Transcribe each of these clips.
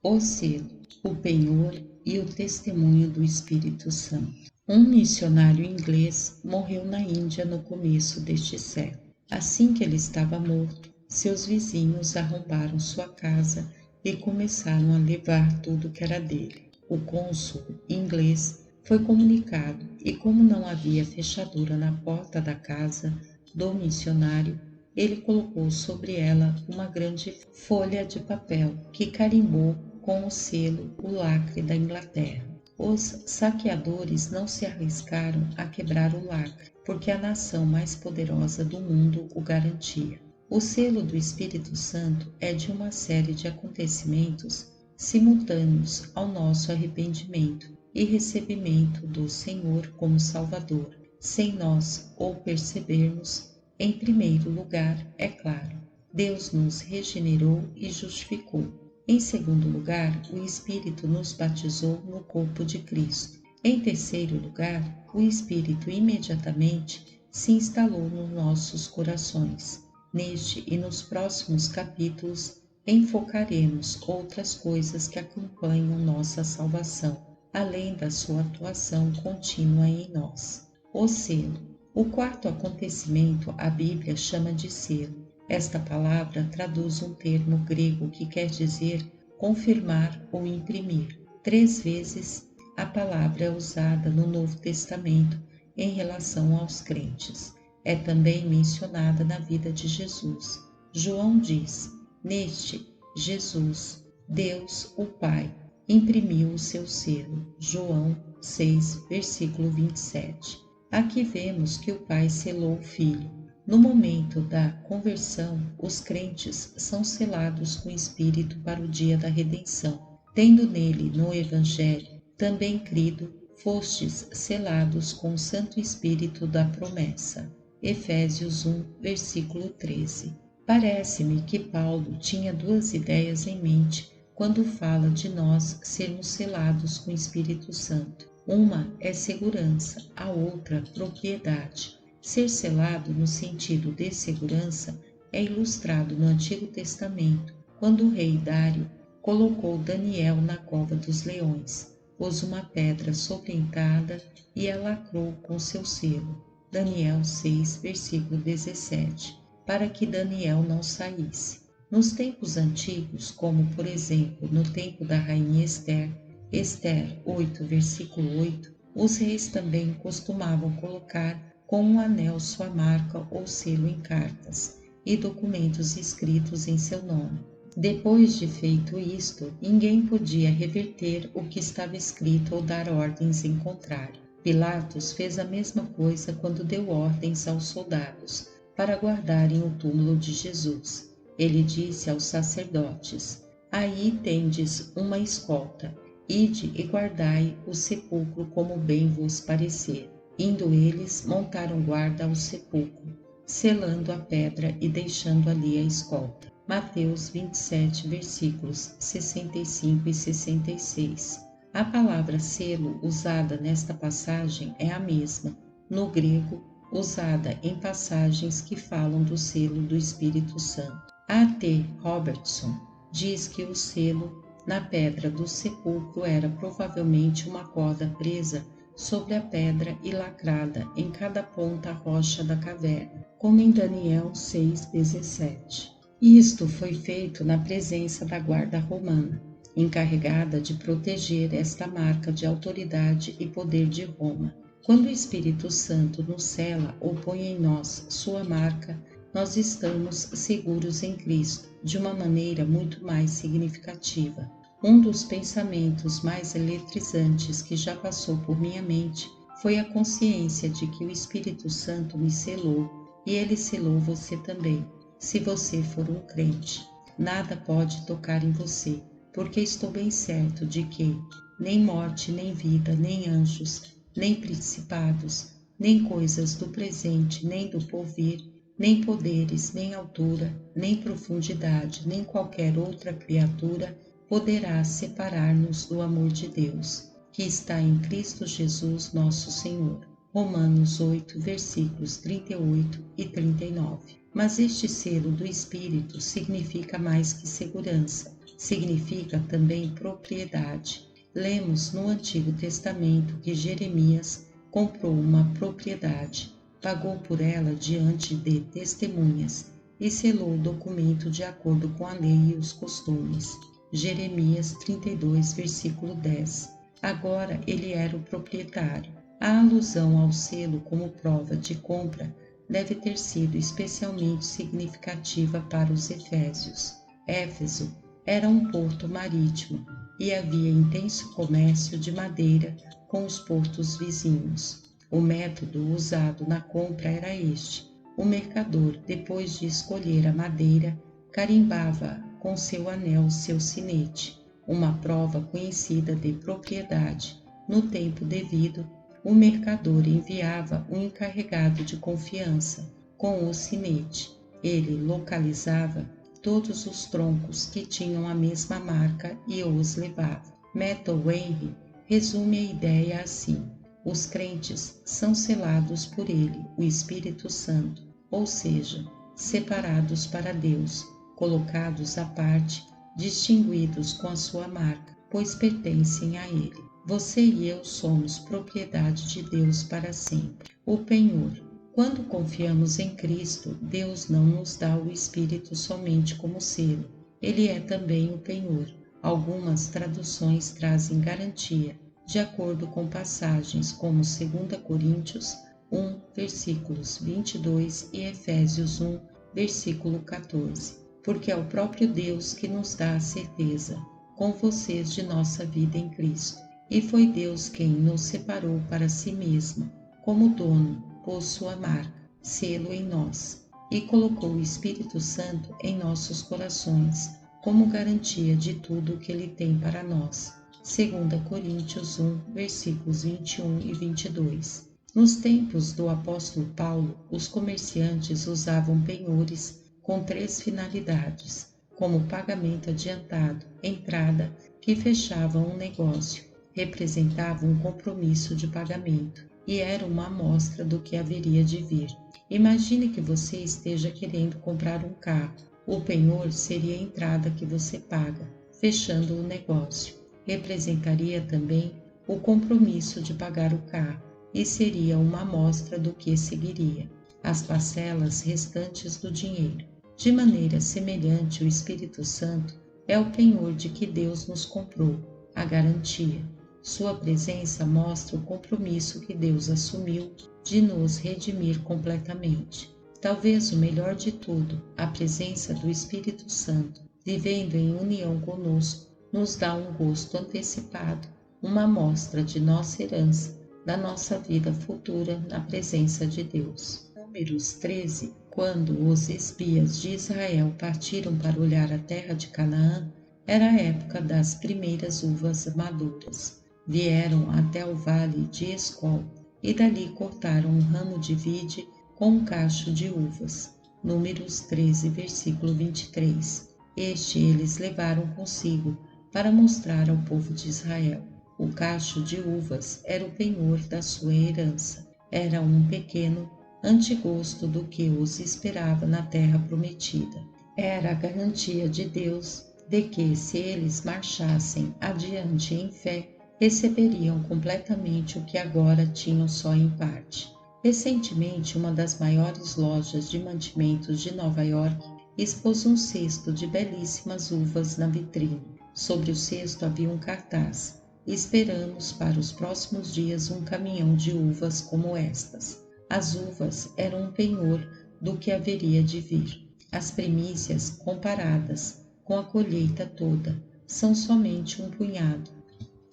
O selo, o penhor e o testemunho do Espírito Santo. Um missionário inglês morreu na Índia no começo deste século. Assim que ele estava morto, seus vizinhos arrombaram sua casa e começaram a levar tudo que era dele. O cônsul inglês foi comunicado e, como não havia fechadura na porta da casa do missionário, ele colocou sobre ela uma grande folha de papel que carimbou com o selo o lacre da Inglaterra. Os saqueadores não se arriscaram a quebrar o lacre, porque a nação mais poderosa do mundo o garantia. O selo do Espírito Santo é de uma série de acontecimentos simultâneos ao nosso arrependimento e recebimento do Senhor como Salvador, sem nós o percebermos. Em primeiro lugar, é claro, Deus nos regenerou e justificou. Em segundo lugar, o Espírito nos batizou no corpo de Cristo. Em terceiro lugar, o Espírito imediatamente se instalou nos nossos corações. Neste e nos próximos capítulos, enfocaremos outras coisas que acompanham nossa salvação, além da sua atuação contínua em nós. O selo. O quarto acontecimento a Bíblia chama de selo. Esta palavra traduz um termo grego que quer dizer confirmar ou imprimir. 3 vezes a palavra é usada no Novo Testamento em relação aos crentes. É também mencionada na vida de Jesus. João diz: neste, Jesus, Deus, o Pai, imprimiu o seu selo. João 6, versículo 27. Aqui vemos que o Pai selou o Filho. No momento da conversão, os crentes são selados com o Espírito para o dia da redenção. Tendo nele, no Evangelho, também crido, fostes selados com o Santo Espírito da promessa. Efésios 1, versículo 13. Parece-me que Paulo tinha 2 ideias em mente quando fala de nós sermos selados com o Espírito Santo. Uma é segurança, a outra propriedade. Ser selado no sentido de segurança é ilustrado no Antigo Testamento, quando o rei Dário colocou Daniel na cova dos leões, pôs uma pedra sobrentada e a lacrou com seu selo. Daniel 6, versículo 17, para que Daniel não saísse. Nos tempos antigos, como por exemplo no tempo da rainha Esther, Esther 8, versículo 8, os reis também costumavam colocar com um anel sua marca ou selo em cartas e documentos escritos em seu nome. Depois de feito isto, ninguém podia reverter o que estava escrito ou dar ordens em contrário. Pilatos fez a mesma coisa quando deu ordens aos soldados para guardarem o túmulo de Jesus. Ele disse aos sacerdotes: aí tendes uma escolta, ide e guardai o sepulcro como bem vos parecer. Indo eles, montaram guarda ao sepulcro, selando a pedra e deixando ali a escolta. Mateus 27, versículos 65 e 66. A palavra selo usada nesta passagem é a mesma, no grego, usada em passagens que falam do selo do Espírito Santo. A.T. Robertson diz que o selo na pedra do sepulcro era provavelmente uma corda presa sobre a pedra e lacrada em cada ponta rocha da caverna, como em Daniel 6,17. Isto foi feito na presença da guarda romana, encarregada de proteger esta marca de autoridade e poder de Roma. Quando o Espírito Santo nos sela ou põe em nós sua marca, nós estamos seguros em Cristo, de uma maneira muito mais significativa. Um dos pensamentos mais eletrizantes que já passou por minha mente foi a consciência de que o Espírito Santo me selou e ele selou você também. Se você for um crente, nada pode tocar em você, porque estou bem certo de que nem morte, nem vida, nem anjos, nem principados, nem coisas do presente, nem do porvir, nem poderes, nem altura, nem profundidade, nem qualquer outra criatura poderá separar-nos do amor de Deus, que está em Cristo Jesus nosso Senhor. Romanos 8, versículos 38 e 39. Mas este selo do Espírito significa mais que segurança. significa também propriedade. Lemos no Antigo Testamento que Jeremias comprou uma propriedade, pagou por ela diante de testemunhas e selou o documento de acordo com a lei e os costumes. Jeremias 32, versículo 10. Agora ele era o proprietário. A alusão ao selo como prova de compra deve ter sido especialmente significativa para os efésios. Éfeso era um porto marítimo e havia intenso comércio de madeira com os portos vizinhos. O método usado na compra era este: o mercador, depois de escolher a madeira, carimbava com seu anel seu sinete, uma prova conhecida de propriedade. No tempo devido, o mercador enviava um encarregado de confiança com o sinete. Ele localizava todos os troncos que tinham a mesma marca e os levava. Metal Henry resume a ideia assim: os crentes são selados por ele, o Espírito Santo, ou seja, separados para Deus, colocados à parte, distinguidos com a sua marca, pois pertencem a ele. Você e eu somos propriedade de Deus para sempre. O penhor. Quando confiamos em Cristo, Deus não nos dá o Espírito somente como selo. Ele é também o penhor. Algumas traduções trazem garantia, de acordo com passagens como 2 Coríntios 1, versículos 22 e Efésios 1, versículo 14. Porque é o próprio Deus que nos dá a certeza, com vocês, de nossa vida em Cristo. E foi Deus quem nos separou para si mesmo, como dono, pôs sua marca, selo em nós, e colocou o Espírito Santo em nossos corações, como garantia de tudo o que Ele tem para nós. 2 Coríntios 1, versículos 21 e 22. Nos tempos do apóstolo Paulo, os comerciantes usavam penhores com 3 finalidades, como pagamento adiantado, entrada, que fechavam um negócio, representava um compromisso de pagamento e era uma amostra do que haveria de vir. Imagine que você esteja querendo comprar um carro. O penhor seria a entrada que você paga, fechando o negócio. Representaria também o compromisso de pagar o carro e seria uma amostra do que seguiria, as parcelas restantes do dinheiro. De maneira semelhante, o Espírito Santo é o penhor de que Deus nos comprou, a garantia. Sua presença mostra o compromisso que Deus assumiu de nos redimir completamente. Talvez o melhor de tudo, a presença do Espírito Santo, vivendo em união conosco, nos dá um gosto antecipado, uma amostra de nossa herança, da nossa vida futura na presença de Deus. Números 13. Quando os espias de Israel partiram para olhar a terra de Canaã, era a época das primeiras uvas maduras. Vieram até o vale de Escol e dali cortaram um ramo de vide com um cacho de uvas. Números 13, versículo 23. Este eles levaram consigo para mostrar ao povo de Israel. O cacho de uvas era o penhor da sua herança. Era um pequeno antegosto do que os esperava na terra prometida. Era a garantia de Deus de que, se eles marchassem adiante em fé, receberiam completamente o que agora tinham só em parte. Recentemente, uma das maiores lojas de mantimentos de Nova York expôs um cesto de belíssimas uvas na vitrine. Sobre o cesto havia um cartaz: "Esperamos para os próximos dias um caminhão de uvas como estas." As uvas eram um penhor do que haveria de vir. As primícias, comparadas com a colheita toda, são somente um punhado.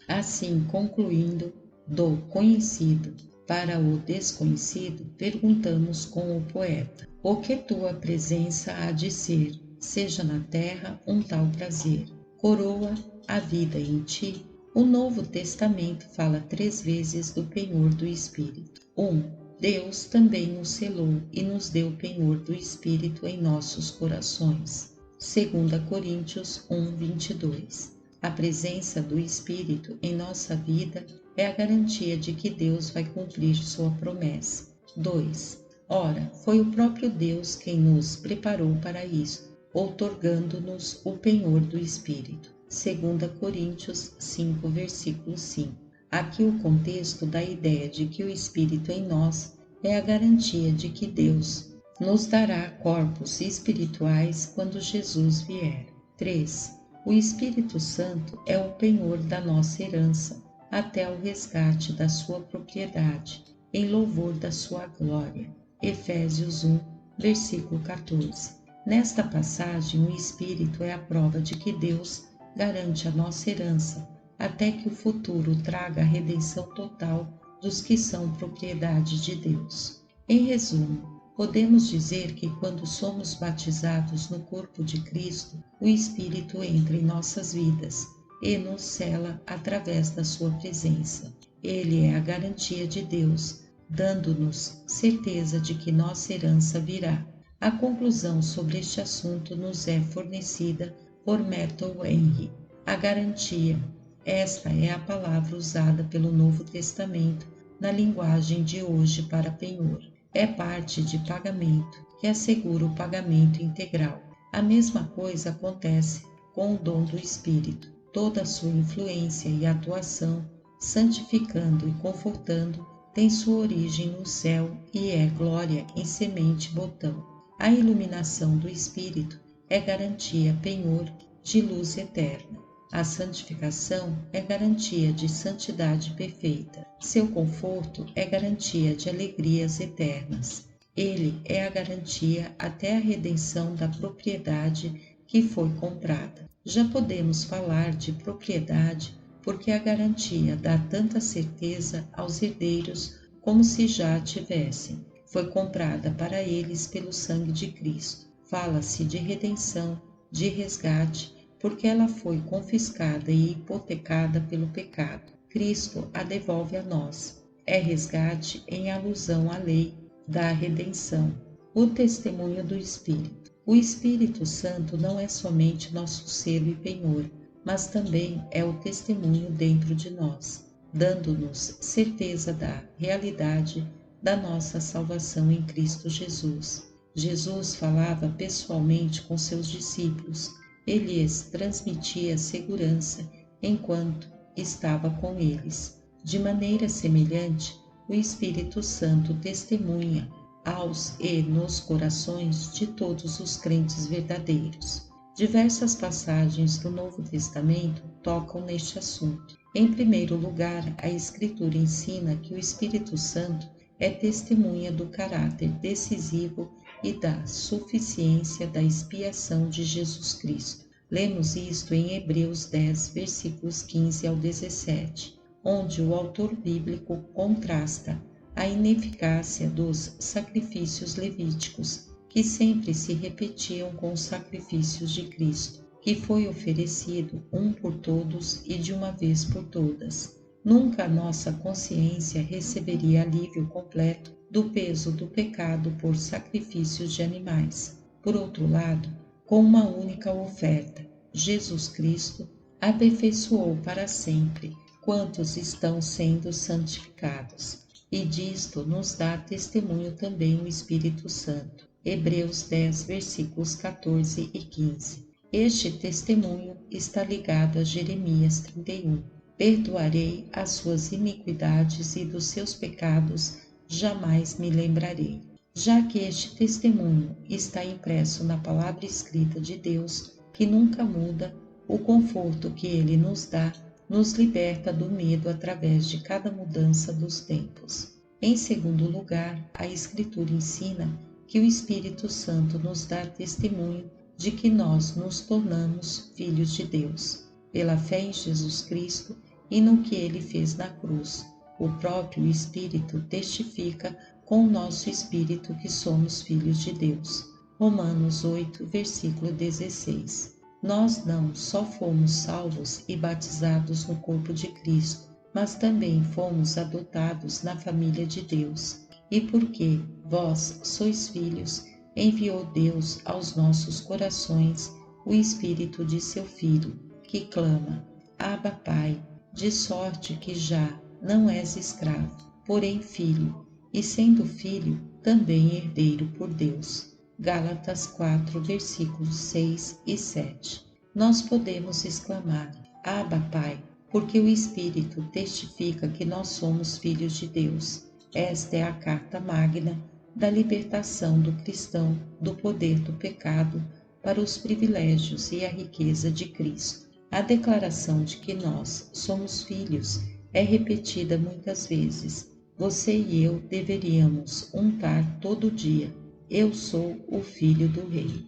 Assim, concluindo, do conhecido para o desconhecido, perguntamos com o poeta: o que tua presença há de ser, seja na terra um tal prazer? Coroa a vida em ti? O Novo Testamento fala 3 vezes do penhor do Espírito. 1. Deus também nos selou e nos deu o penhor do Espírito em nossos corações. 2 Coríntios 1, 22. A presença do Espírito em nossa vida é a garantia de que Deus vai cumprir sua promessa. 2. Ora, foi o próprio Deus quem nos preparou para isso. outorgando-nos o penhor do Espírito. 2 Coríntios 5, versículo 5. Aqui o contexto da ideia de que o Espírito em nós é a garantia de que Deus nos dará corpos espirituais quando Jesus vier. 3. O Espírito Santo é o penhor da nossa herança até o resgate da sua propriedade, em louvor da sua glória. Efésios 1, versículo 14. Nesta passagem, o Espírito é a prova de que Deus garante a nossa herança até que o futuro traga a redenção total dos que são propriedade de Deus. Em resumo, podemos dizer que quando somos batizados no corpo de Cristo, o Espírito entra em nossas vidas e nos sela através da sua presença. Ele é a garantia de Deus, dando-nos certeza de que nossa herança virá. A conclusão sobre este assunto nos é fornecida por Matthew Henry. A garantia. Esta é a palavra usada pelo Novo Testamento na linguagem de hoje para penhor. É parte de pagamento que assegura o pagamento integral. A mesma coisa acontece com o dom do Espírito. Toda a sua influência e atuação, santificando e confortando, tem sua origem no céu e é glória em semente botão. A iluminação do Espírito é garantia penhor de luz eterna. A santificação é garantia de santidade perfeita. Seu conforto é garantia de alegrias eternas. Ele é a garantia até a redenção da propriedade que foi comprada. Já podemos falar de propriedade porque a garantia dá tanta certeza aos herdeiros como se já a tivessem. Foi comprada para eles pelo sangue de Cristo. Fala-se de redenção, de resgate, porque ela foi confiscada e hipotecada pelo pecado. Cristo a devolve a nós. É resgate em alusão à lei da redenção. O testemunho do Espírito. O Espírito Santo não é somente nosso selo e penhor, mas também é o testemunho dentro de nós, dando-nos certeza da realidade da nossa salvação em Cristo Jesus. Jesus falava pessoalmente com seus discípulos. Ele lhes transmitia segurança enquanto estava com eles. De maneira semelhante, o Espírito Santo testemunha aos e nos corações de todos os crentes verdadeiros. Diversas passagens do Novo Testamento tocam neste assunto. Em primeiro lugar, a Escritura ensina que o Espírito Santo é testemunha do caráter decisivo e da suficiência da expiação de Jesus Cristo. Lemos isto em Hebreus 10, versículos 15 ao 17, onde o autor bíblico contrasta a ineficácia dos sacrifícios levíticos, que sempre se repetiam com os sacrifícios de Cristo, que foi oferecido um por todos e de uma vez por todas. Nunca a nossa consciência receberia alívio completo do peso do pecado por sacrifícios de animais. Por outro lado, com uma única oferta, Jesus Cristo aperfeiçoou para sempre quantos estão sendo santificados. E disto nos dá testemunho também o Espírito Santo. Hebreus 10, versículos 14 e 15. Este testemunho está ligado a Jeremias 31. Perdoarei as suas iniquidades e dos seus pecados jamais me lembrarei. Já que este testemunho está impresso na palavra escrita de Deus, que nunca muda, o conforto que ele nos dá nos liberta do medo através de cada mudança dos tempos. Em segundo lugar, a Escritura ensina que o Espírito Santo nos dá testemunho de que nós nos tornamos filhos de Deus, pela fé em Jesus Cristo e no que ele fez na cruz. O próprio Espírito testifica com o nosso espírito que somos filhos de Deus. Romanos 8, versículo 16. Nós não só fomos salvos e batizados no corpo de Cristo, mas também fomos adotados na família de Deus. E porque vós sois filhos, enviou Deus aos nossos corações o Espírito de seu Filho, que clama, Abba, Pai, de sorte que já não és escravo, porém filho, e sendo filho, também herdeiro por Deus. Gálatas 4, versículos 6 e 7. Nós podemos exclamar: Abba, Pai, porque o Espírito testifica que nós somos filhos de Deus. Esta é a carta magna da libertação do cristão do poder do pecado para os privilégios e a riqueza de Cristo. A declaração de que nós somos filhos é repetida muitas vezes. Você e eu deveríamos untar todo dia: eu sou o filho do rei.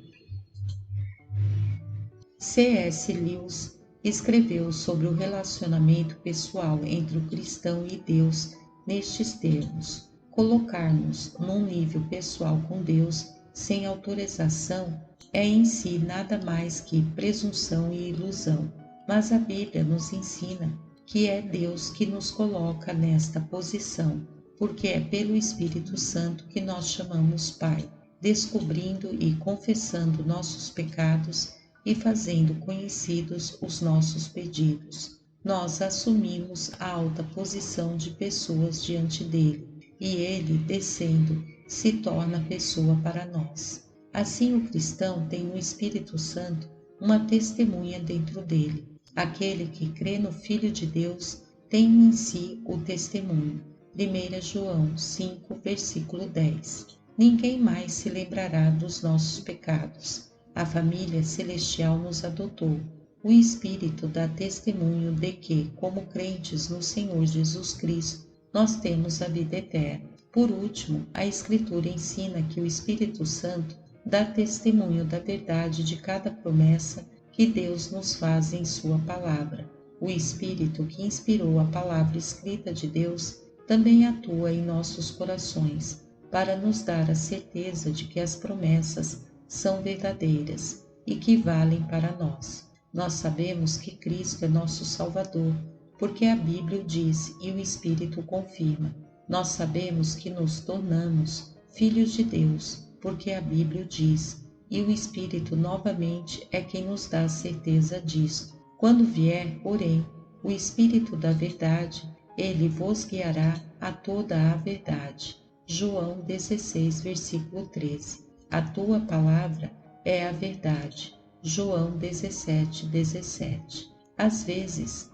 C.S. Lewis escreveu sobre o relacionamento pessoal entre o cristão e Deus nestes termos: colocar-nos num nível pessoal com Deus sem autorização é em si nada mais que presunção e ilusão, mas a Bíblia nos ensina que é Deus que nos coloca nesta posição, porque é pelo Espírito Santo que nós chamamos Pai, descobrindo e confessando nossos pecados e fazendo conhecidos os nossos pedidos. Nós assumimos a alta posição de pessoas diante dele, e ele, descendo, se torna pessoa para nós. Assim, o cristão tem no Espírito Santo uma testemunha dentro dele. Aquele que crê no Filho de Deus tem em si o testemunho. 1 João 5, versículo 10. Ninguém mais se lembrará dos nossos pecados. A família celestial nos adotou. O Espírito dá testemunho de que, como crentes no Senhor Jesus Cristo, nós temos a vida eterna. Por último, a Escritura ensina que o Espírito Santo dá testemunho da verdade de cada promessa que Deus nos faz em sua palavra. O Espírito que inspirou a palavra escrita de Deus também atua em nossos corações para nos dar a certeza de que as promessas são verdadeiras e que valem para nós. Nós sabemos que Cristo é nosso Salvador, porque a Bíblia o diz e o Espírito o confirma. Nós sabemos que nos tornamos filhos de Deus, porque a Bíblia o diz, e o Espírito novamente é quem nos dá a certeza disto. Quando vier, porém, o Espírito da verdade, ele vos guiará a toda a verdade. João 16, versículo 13. A tua palavra é a verdade. João 17, 17. Às vezes,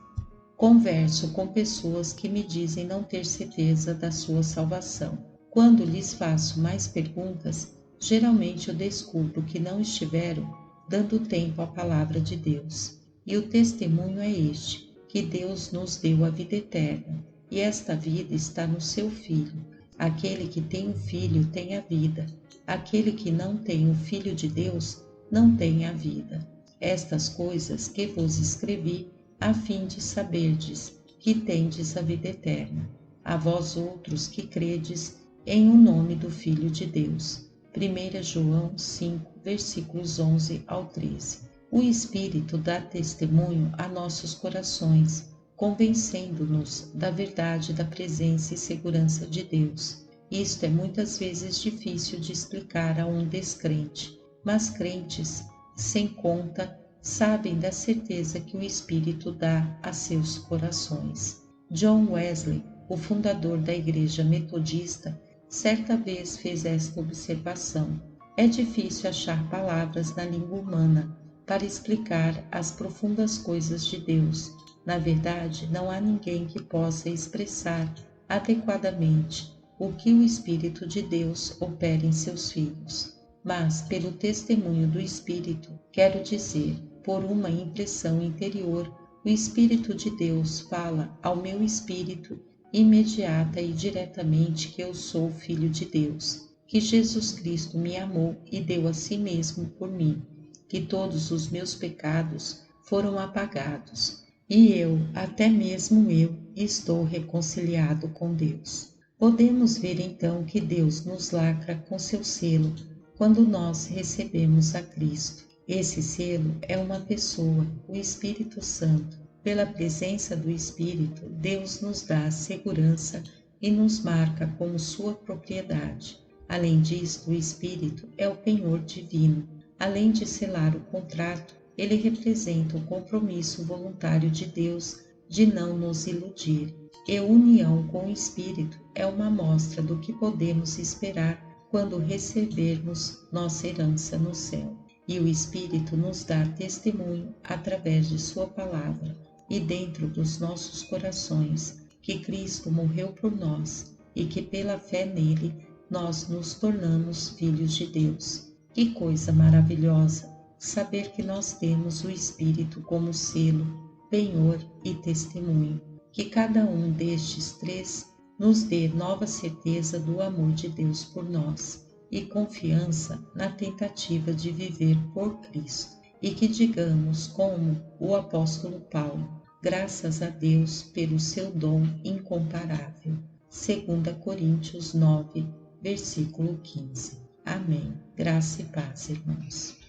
converso com pessoas que me dizem não ter certeza da sua salvação. Quando lhes faço mais perguntas, geralmente eu descubro que não estiveram dando tempo à palavra de Deus. E o testemunho é este, que Deus nos deu a vida eterna, e esta vida está no seu Filho. Aquele que tem o Filho tem a vida. Aquele que não tem o Filho de Deus não tem a vida. Estas coisas que vos escrevi, a fim de saberdes que tendes a vida eterna, a vós outros que credes em o nome do Filho de Deus. 1 João 5, versículos 11 ao 13. O Espírito dá testemunho a nossos corações, convencendo-nos da verdade da presença e segurança de Deus. Isto é muitas vezes difícil de explicar a um descrente, mas crentes, sem conta, sabem da certeza que o Espírito dá a seus corações. John Wesley, o fundador da Igreja Metodista, certa vez fez esta observação: é difícil achar palavras na língua humana para explicar as profundas coisas de Deus. Na verdade, não há ninguém que possa expressar adequadamente o que o Espírito de Deus opera em seus filhos. Mas, pelo testemunho do Espírito, quero dizer, por uma impressão interior, o Espírito de Deus fala ao meu espírito imediata e diretamente que eu sou filho de Deus, que Jesus Cristo me amou e deu a si mesmo por mim, que todos os meus pecados foram apagados, e eu, até mesmo eu, estou reconciliado com Deus. Podemos ver então que Deus nos lacra com seu selo quando nós recebemos a Cristo. Esse selo é uma pessoa, o Espírito Santo. Pela presença do Espírito, Deus nos dá a segurança e nos marca como sua propriedade. Além disto, o Espírito é o penhor divino. Além de selar o contrato, ele representa o compromisso voluntário de Deus de não nos iludir. E a união com o Espírito é uma amostra do que podemos esperar quando recebermos nossa herança no céu. E o Espírito nos dá testemunho através de sua palavra e dentro dos nossos corações que Cristo morreu por nós e que pela fé nele nós nos tornamos filhos de Deus. Que coisa maravilhosa saber que nós temos o Espírito como selo, penhor e testemunho. Que cada um destes três nos dê nova certeza do amor de Deus por nós e confiança na tentativa de viver por Cristo. E que digamos como o apóstolo Paulo: graças a Deus pelo seu dom incomparável. 2 Coríntios 9, versículo 15. Amém. Graça e paz, irmãos.